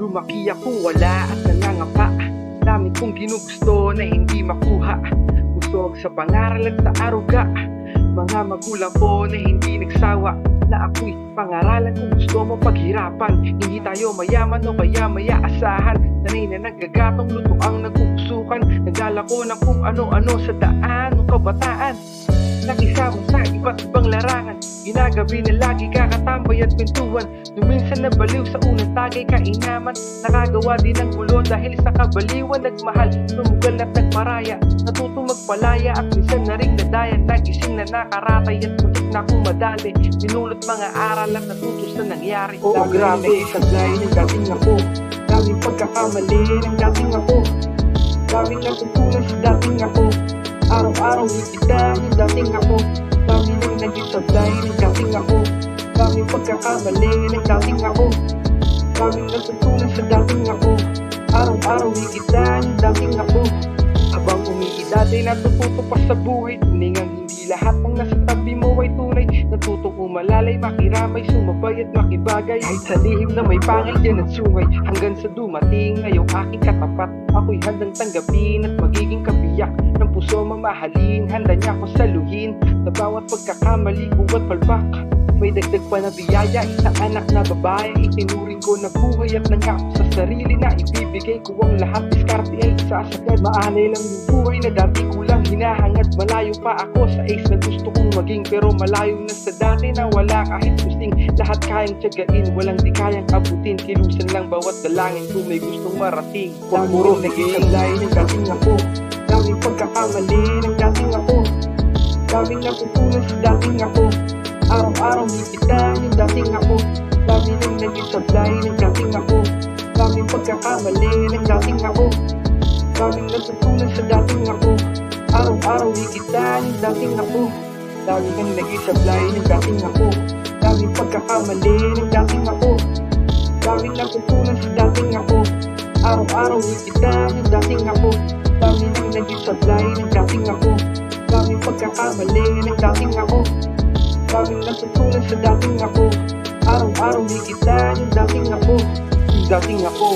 lumaki akong wala at nangangapa. Dami kong ginugusto na hindi makuha. Busog sa pangaral at sa aruga. Mga magulang ko na hindi nagsawa na ako'y pangaralan kung gusto mo paghirapan. Hindi tayo mayaman o kaya maya-asahan. Sanay na nagagatong luto ang nag-uusukan. Naglalako ng kung ano-ano sa daan ng kabataan. Nakisama sa iba't ibang larangan. Ginagabi na lagi kakatambay at pintuan. Minsan nabaliw sa unang tagay kainaman. Nakagawa din ng gulo dahil sa kabaliwan. Nagmahal, sumugal at nagmaraya. Natuto magpalaya at minsan na rin nadayan. Nagising na nakaratay at putik na kumadali. Pinulot mga aral at natuto sa nangyari. Oo, grabe, sablay ng dating ako. Daming pagkakamali ng dating ako. Daming natutunan sa dating ako. Araw-araw kita yung dating ako. Dami nang naging sablay ng dating ako. Daming pagkakamali ng dating ako. Daming natutunan sa dating ako. Araw-araw kita yung dating ako. Habang umiidad ay natututo pa sa buhay. Tuning ang hindi lahat ng nasa tabi mo ay tunay. Natutong umalalay, makiramay, sumabay at makibagay. Kahit sa lihim na may pangil dyan at sungay. Hanggang sa dumating na yung aking katapat. Ako'y handang tanggapin at magiging kabiyak ng puso mamahalin. Handa niya ako saluhin sa bawat pagkakamali ko at palpak. May dagdag pa na biyaya, isang anak na babae. Itinuring ko na buhay at nangako sa sarili na ibibigay ko ang lahat. Diskarte ay isasagad. Maalay lang yung buhay na dati ko lang hinahangad. Malayo pa ako sa ace na gusto kong maging. Pero malayo na sa dati na wala kahit pusing. Lahat kayang tiyagain, walang di kayang abutin. Kilusan lang bawat dalangin kung may gustong marating. Huwag mo rin naging sablay ng dating ako. Daming pagkakamali ng dating ako. Daming natutunan sa dating ako. Araw-araw kita yung dating ako. Dami nang naging sablay ng dating ako. Daming pagkakamali ng dating ako. Daming natutunan sa dating ako. Araw-araw kita yung dating ako. Dami nang naging sablay ng dating ako. Daming pagkakamali ng dating ako. Daming natutunan sa dating ako. Araw-araw kita yung dating ako. Dami nang naging sablay ng dating ako. Daming pagkakamali ng dating ako. Daming natutunan sa dating ako. Araw-araw kita yung dating ako. Dating ako.